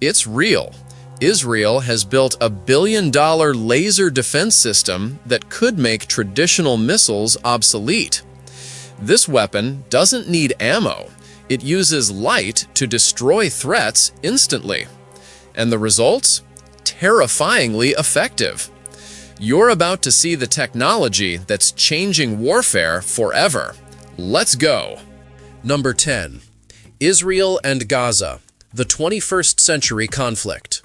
It's real. Israel has built a billion-dollar laser defense system that could make traditional missiles obsolete. This weapon doesn't need ammo. It uses light to destroy threats instantly. And the results? Terrifyingly effective. You're about to see the technology that's changing warfare forever. Let's go. Number 10. Israel and Gaza, the 21st century conflict.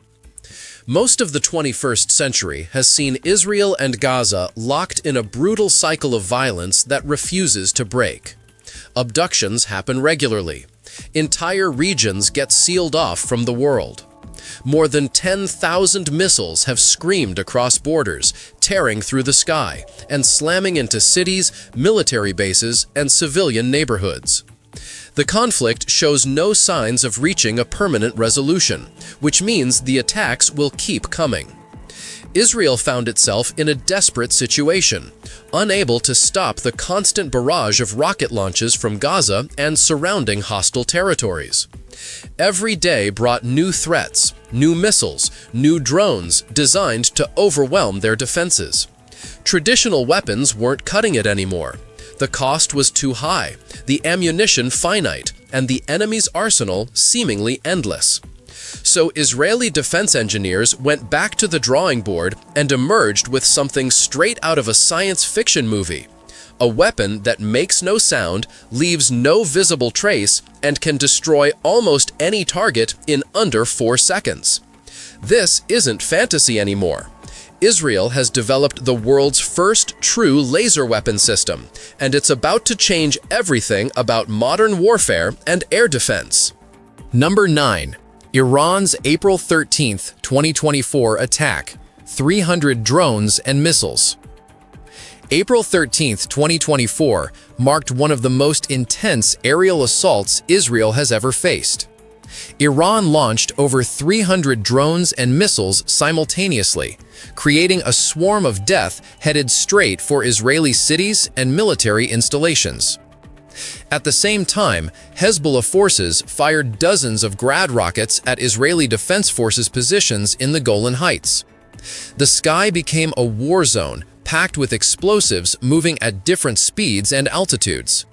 Most of the 21st century has seen Israel and Gaza locked in a brutal cycle of violence that refuses to break. Abductions happen regularly. Entire regions get sealed off from the world. More than 10,000 missiles have screamed across borders, tearing through the sky and slamming into cities, military bases, and civilian neighborhoods. The conflict shows no signs of reaching a permanent resolution, which means the attacks will keep coming. Israel found itself in a desperate situation, unable to stop the constant barrage of rocket launches from Gaza and surrounding hostile territories. Every day brought new threats, new missiles, new drones designed to overwhelm their defenses. Traditional weapons weren't cutting it anymore. The cost was too high, the ammunition finite, and the enemy's arsenal seemingly endless. So Israeli defense engineers went back to the drawing board and emerged with something straight out of a science fiction movie. A weapon that makes no sound, leaves no visible trace, and can destroy almost any target in under 4 seconds. This isn't fantasy anymore. Israel has developed the world's first true laser weapon system, and it's about to change everything about modern warfare and air defense. Number 9. Iran's April 13, 2024 attack. 300 drones and missiles. April 13, 2024 marked one of the most intense aerial assaults Israel has ever faced. Iran launched over 300 drones and missiles simultaneously, creating a swarm of death headed straight for Israeli cities and military installations. At the same time, Hezbollah forces fired dozens of Grad rockets at Israeli Defense Forces positions in the Golan Heights. The sky became a war zone, packed with explosives moving at different speeds and altitudes.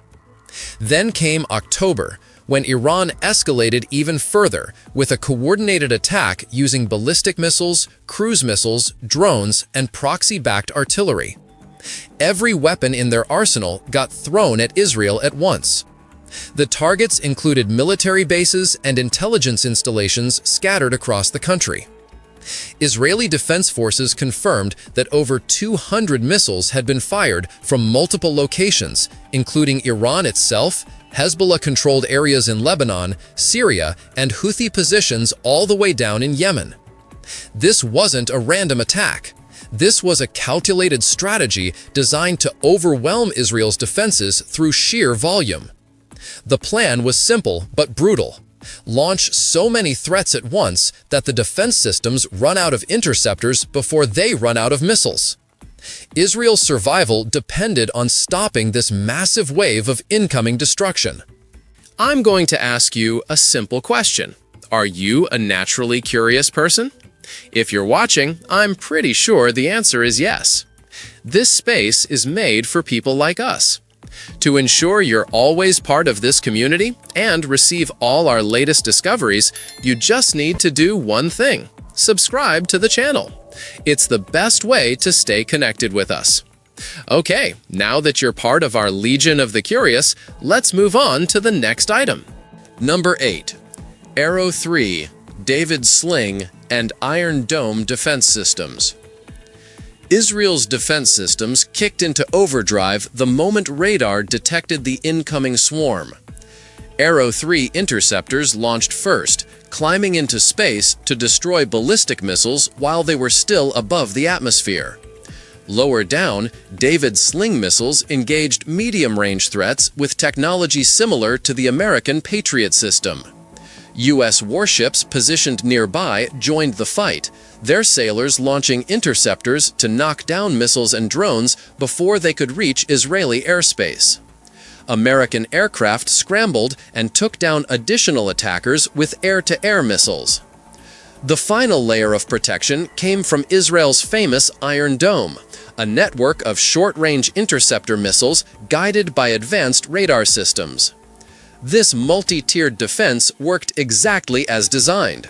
Then came October, when Iran escalated even further with a coordinated attack using ballistic missiles, cruise missiles, drones, and proxy-backed artillery. Every weapon in their arsenal got thrown at Israel at once. The targets included military bases and intelligence installations scattered across the country. Israeli Defense Forces confirmed that over 200 missiles had been fired from multiple locations, including Iran itself, Hezbollah-controlled areas in Lebanon, Syria, and Houthi positions all the way down in Yemen. This wasn't a random attack. This was a calculated strategy designed to overwhelm Israel's defenses through sheer volume. The plan was simple but brutal. Launch so many threats at once that the defense systems run out of interceptors before they run out of missiles. Israel's survival depended on stopping this massive wave of incoming destruction. I'm going to ask you a simple question. Are you a naturally curious person? If you're watching, I'm pretty sure the answer is yes. This space is made for people like us. To ensure you're always part of this community and receive all our latest discoveries, you just need to do one thing: subscribe to the channel. It's the best way to stay connected with us. Okay, now that you're part of our Legion of the Curious, let's move on to the next item. Number 8. Arrow 3, David Sling, and Iron Dome defense systems. Israel's defense systems kicked into overdrive the moment radar detected the incoming swarm. Arrow 3 interceptors launched first, climbing into space to destroy ballistic missiles while they were still above the atmosphere. Lower down, David Sling missiles engaged medium-range threats with technology similar to the American Patriot system. U.S. warships positioned nearby joined the fight, their sailors launching interceptors to knock down missiles and drones before they could reach Israeli airspace. American aircraft scrambled and took down additional attackers with air-to-air missiles. The final layer of protection came from Israel's famous Iron Dome, a network of short-range interceptor missiles guided by advanced radar systems. This multi-tiered defense worked exactly as designed.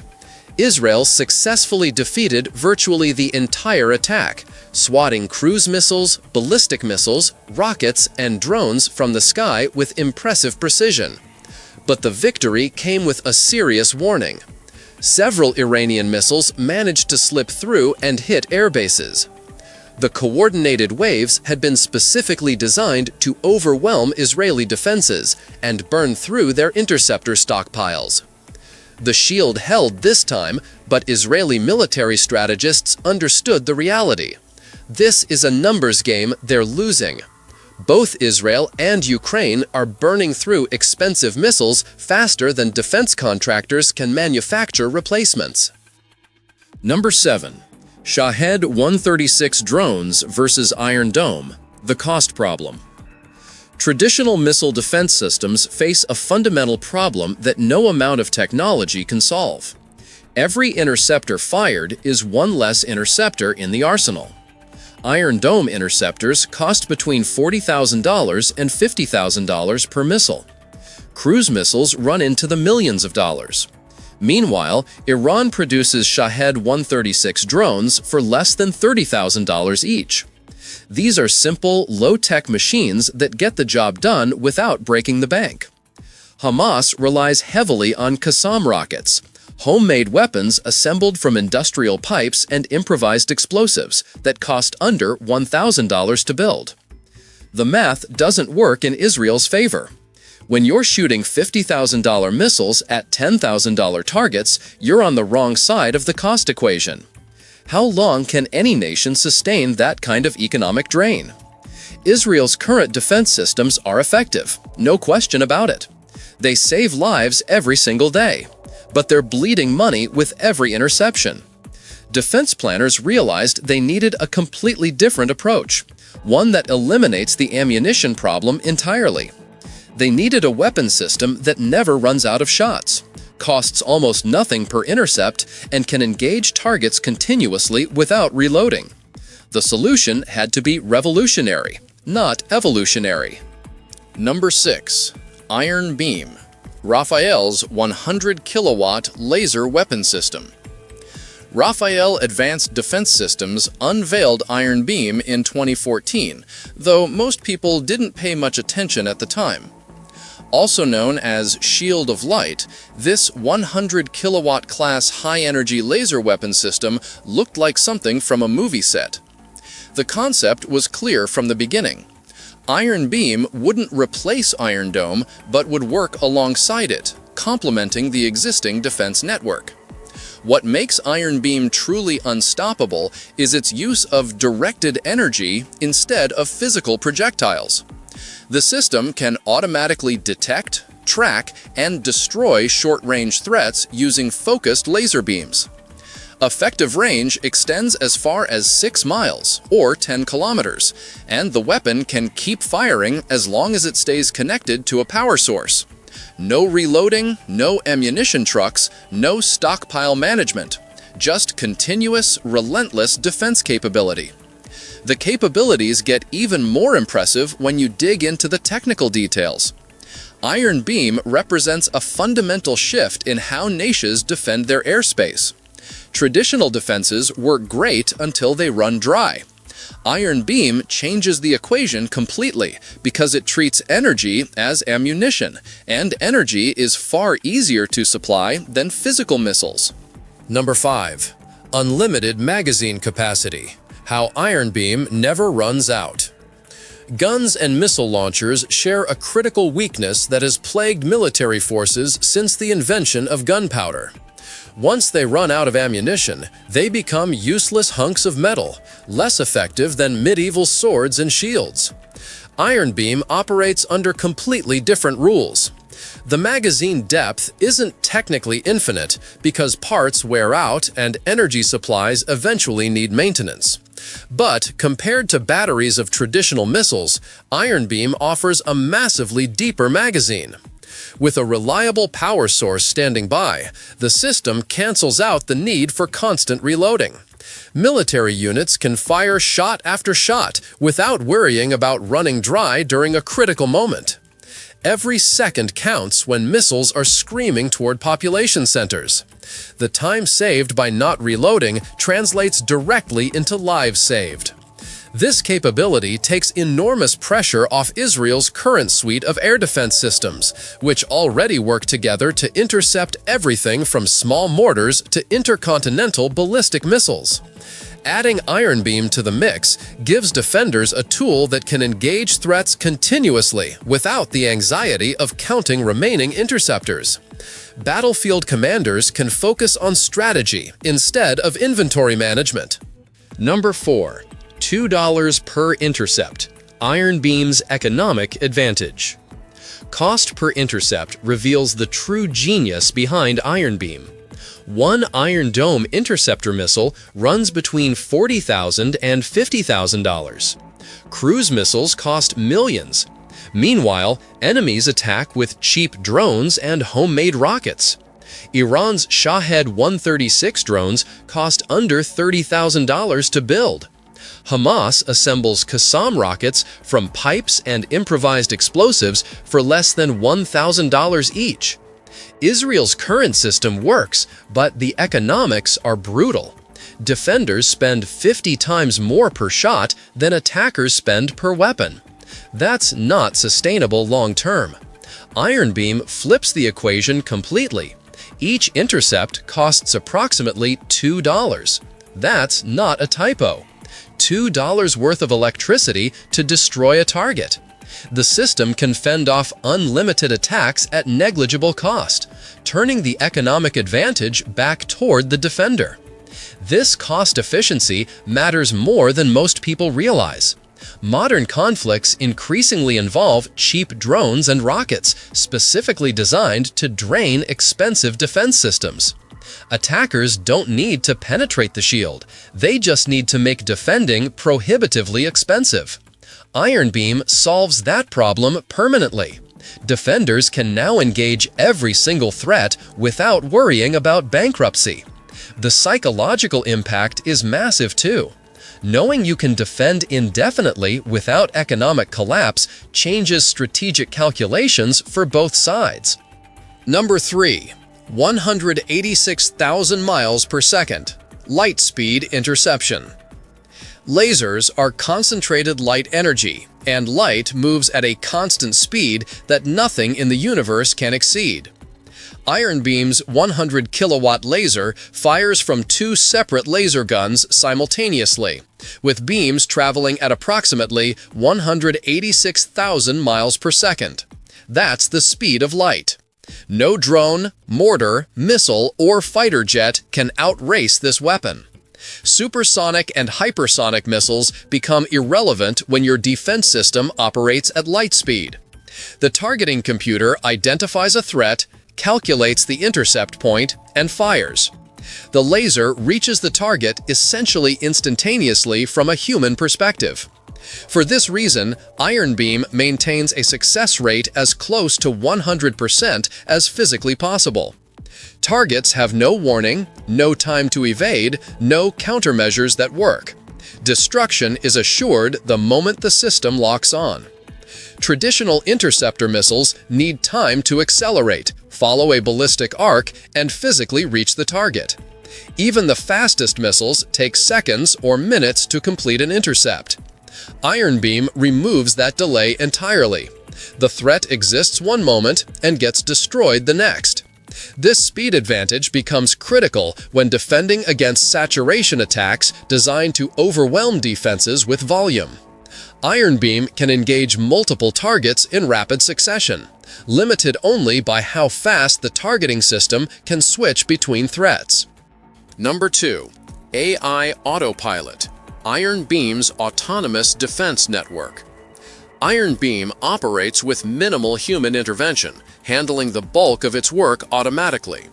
Israel successfully defeated virtually the entire attack, swatting cruise missiles, ballistic missiles, rockets, and drones from the sky with impressive precision. But the victory came with a serious warning. Several Iranian missiles managed to slip through and hit air bases. The coordinated waves had been specifically designed to overwhelm Israeli defenses and burn through their interceptor stockpiles. The shield held this time, but Israeli military strategists understood the reality. This is a numbers game they're losing. Both Israel and Ukraine are burning through expensive missiles faster than defense contractors can manufacture replacements. Number 7. Shahed 136 drones versus Iron Dome, the cost problem. Traditional missile defense systems face a fundamental problem that no amount of technology can solve. Every interceptor fired is one less interceptor in the arsenal. Iron Dome interceptors cost between $40,000 and $50,000 per missile. Cruise missiles run into the millions of dollars. Meanwhile, Iran produces Shahed 136 drones for less than $30,000 each. These are simple, low-tech machines that get the job done without breaking the bank. Hamas relies heavily on Qassam rockets, homemade weapons assembled from industrial pipes and improvised explosives that cost under $1,000 to build. The math doesn't work in Israel's favor. When you're shooting $50,000 missiles at $10,000 targets, you're on the wrong side of the cost equation. How long can any nation sustain that kind of economic drain? Israel's current defense systems are effective, no question about it. They save lives every single day, but they're bleeding money with every interception. Defense planners realized they needed a completely different approach, one that eliminates the ammunition problem entirely. They needed a weapon system that never runs out of shots, costs almost nothing per intercept, and can engage targets continuously without reloading. The solution had to be revolutionary, not evolutionary. Number 6. Iron Beam, Rafael's 100-kilowatt laser weapon system. Rafael Advanced Defense Systems unveiled Iron Beam in 2014, though most people didn't pay much attention at the time. Also known as Shield of Light, this 100-kilowatt class high-energy laser weapon system looked like something from a movie set. The concept was clear from the beginning. Iron Beam wouldn't replace Iron Dome, but would work alongside it, complementing the existing defense network. What makes Iron Beam truly unstoppable is its use of directed energy instead of physical projectiles. The system can automatically detect, track, and destroy short-range threats using focused laser beams. Effective range extends as far as 6 miles, or 10 kilometers, and the weapon can keep firing as long as it stays connected to a power source. No reloading, no ammunition trucks, no stockpile management, just continuous, relentless defense capability. The capabilities get even more impressive when you dig into the technical details. Iron Beam represents a fundamental shift in how nations defend their airspace. Traditional defenses work great until they run dry. Iron Beam changes the equation completely because it treats energy as ammunition, and energy is far easier to supply than physical missiles. Number 5. Unlimited magazine capacity. How Iron Beam never runs out. Guns and missile launchers share a critical weakness that has plagued military forces since the invention of gunpowder. Once they run out of ammunition, they become useless hunks of metal, less effective than medieval swords and shields. Iron Beam operates under completely different rules. The magazine depth isn't technically infinite because parts wear out and energy supplies eventually need maintenance. But compared to batteries of traditional missiles, Iron Beam offers a massively deeper magazine. With a reliable power source standing by, the system cancels out the need for constant reloading. Military units can fire shot after shot without worrying about running dry during a critical moment. Every second counts when missiles are screaming toward population centers. The time saved by not reloading translates directly into lives saved. This capability takes enormous pressure off Israel's current suite of air defense systems, which already work together to intercept everything from small mortars to intercontinental ballistic missiles. Adding Iron Beam to the mix gives defenders a tool that can engage threats continuously without the anxiety of counting remaining interceptors. Battlefield commanders can focus on strategy instead of inventory management. Number 4. $2 per intercept. Iron Beam's economic advantage. Cost per intercept reveals the true genius behind Iron Beam. One Iron Dome interceptor missile runs between $40,000 and $50,000. Cruise missiles cost millions. Meanwhile, enemies attack with cheap drones and homemade rockets. Iran's Shahed 136 drones cost under $30,000 to build. Hamas assembles Qassam rockets from pipes and improvised explosives for less than $1,000 each. Israel's current system works, but the economics are brutal. Defenders spend 50 times more per shot than attackers spend per weapon. That's not sustainable long-term. Iron Beam flips the equation completely. Each intercept costs approximately $2. That's not a typo. $2 worth of electricity to destroy a target. The system can fend off unlimited attacks at negligible cost, turning the economic advantage back toward the defender. This cost efficiency matters more than most people realize. Modern conflicts increasingly involve cheap drones and rockets specifically designed to drain expensive defense systems. Attackers don't need to penetrate the shield, they just need to make defending prohibitively expensive. Iron Beam solves that problem permanently. Defenders can now engage every single threat without worrying about bankruptcy. The psychological impact is massive too. Knowing you can defend indefinitely without economic collapse changes strategic calculations for both sides. Number 3. 186,000 miles per second. Light speed interception. Lasers are concentrated light energy, and light moves at a constant speed that nothing in the universe can exceed. Iron Beam's 100 kilowatt laser fires from 2 separate laser guns simultaneously, with beams traveling at approximately 186,000 miles per second. That's the speed of light. No drone, mortar, missile, or fighter jet can outrace this weapon. Supersonic and hypersonic missiles become irrelevant when your defense system operates at light speed. The targeting computer identifies a threat, calculates the intercept point, and fires. The laser reaches the target essentially instantaneously from a human perspective. For this reason, Iron Beam maintains a success rate as close to 100% as physically possible. Targets have no warning, no time to evade, no countermeasures that work. Destruction is assured the moment the system locks on. Traditional interceptor missiles need time to accelerate, follow a ballistic arc, and physically reach the target. Even the fastest missiles take seconds or minutes to complete an intercept. Iron Beam removes that delay entirely. The threat exists one moment and gets destroyed the next. This speed advantage becomes critical when defending against saturation attacks designed to overwhelm defenses with volume. Iron Beam can engage multiple targets in rapid succession, limited only by how fast the targeting system can switch between threats. Number 2. AI Autopilot. Iron Beam's autonomous defense network. Iron Beam operates with minimal human intervention, handling the bulk of its work automatically.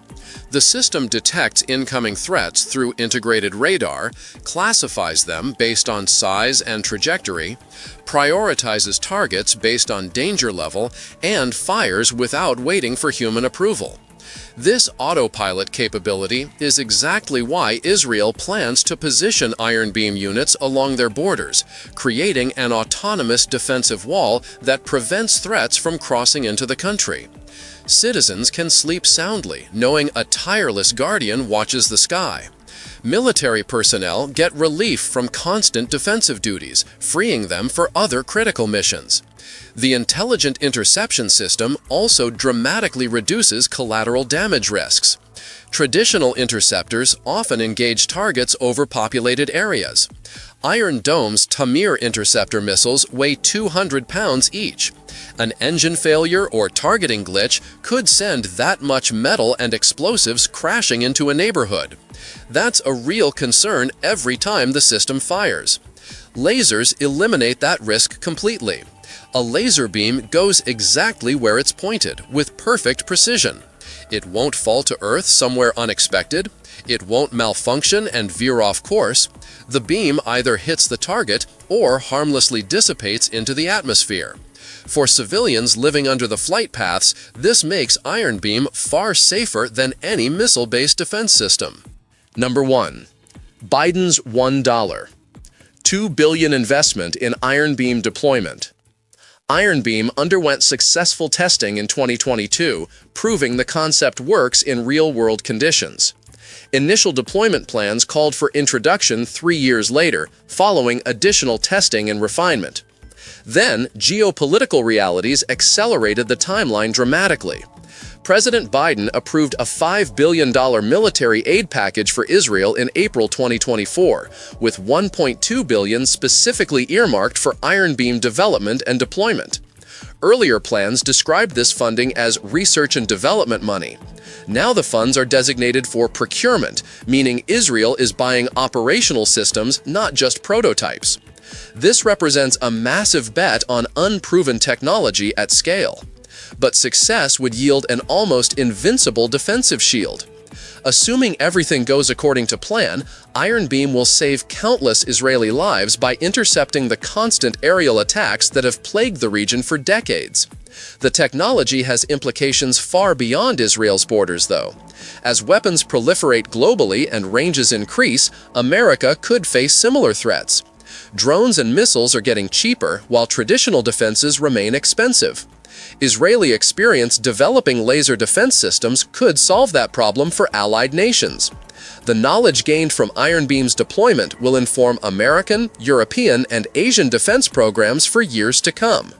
The system detects incoming threats through integrated radar, classifies them based on size and trajectory, prioritizes targets based on danger level, and fires without waiting for human approval. This autopilot capability is exactly why Israel plans to position Iron Beam units along their borders, creating an autonomous defensive wall that prevents threats from crossing into the country. Citizens can sleep soundly, knowing a tireless guardian watches the sky. Military personnel get relief from constant defensive duties, freeing them for other critical missions. The intelligent interception system also dramatically reduces collateral damage risks. Traditional interceptors often engage targets over populated areas. Iron Dome's Tamir interceptor missiles weigh 200 pounds each. An engine failure or targeting glitch could send that much metal and explosives crashing into a neighborhood. That's a real concern every time the system fires. Lasers eliminate that risk completely. A laser beam goes exactly where it's pointed, with perfect precision. It won't fall to Earth somewhere unexpected. It won't malfunction and veer off course. The beam either hits the target or harmlessly dissipates into the atmosphere. For civilians living under the flight paths, this makes Iron Beam far safer than any missile-based defense system. Number 1. Biden's $1. $2 billion investment in Iron Beam deployment. Iron Beam underwent successful testing in 2022, proving the concept works in real-world conditions. Initial deployment plans called for introduction 3 years later, following additional testing and refinement. Then, geopolitical realities accelerated the timeline dramatically. President Biden approved a $5 billion military aid package for Israel in April 2024, with $1.2 billion specifically earmarked for Iron Beam development and deployment. Earlier plans described this funding as research and development money. Now the funds are designated for procurement, meaning Israel is buying operational systems, not just prototypes. This represents a massive bet on unproven technology at scale. But success would yield an almost invincible defensive shield. Assuming everything goes according to plan, Iron Beam will save countless Israeli lives by intercepting the constant aerial attacks that have plagued the region for decades. The technology has implications far beyond Israel's borders, though. As weapons proliferate globally and ranges increase, America could face similar threats. Drones and missiles are getting cheaper, while traditional defenses remain expensive. Israeli experience developing laser defense systems could solve that problem for allied nations. The knowledge gained from Iron Beam's deployment will inform American, European, and Asian defense programs for years to come.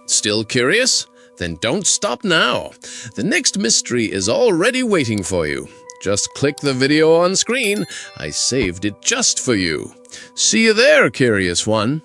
Still curious? Then don't stop now. The next mystery is already waiting for you. Just click the video on screen. I saved it just for you. See you there, curious one.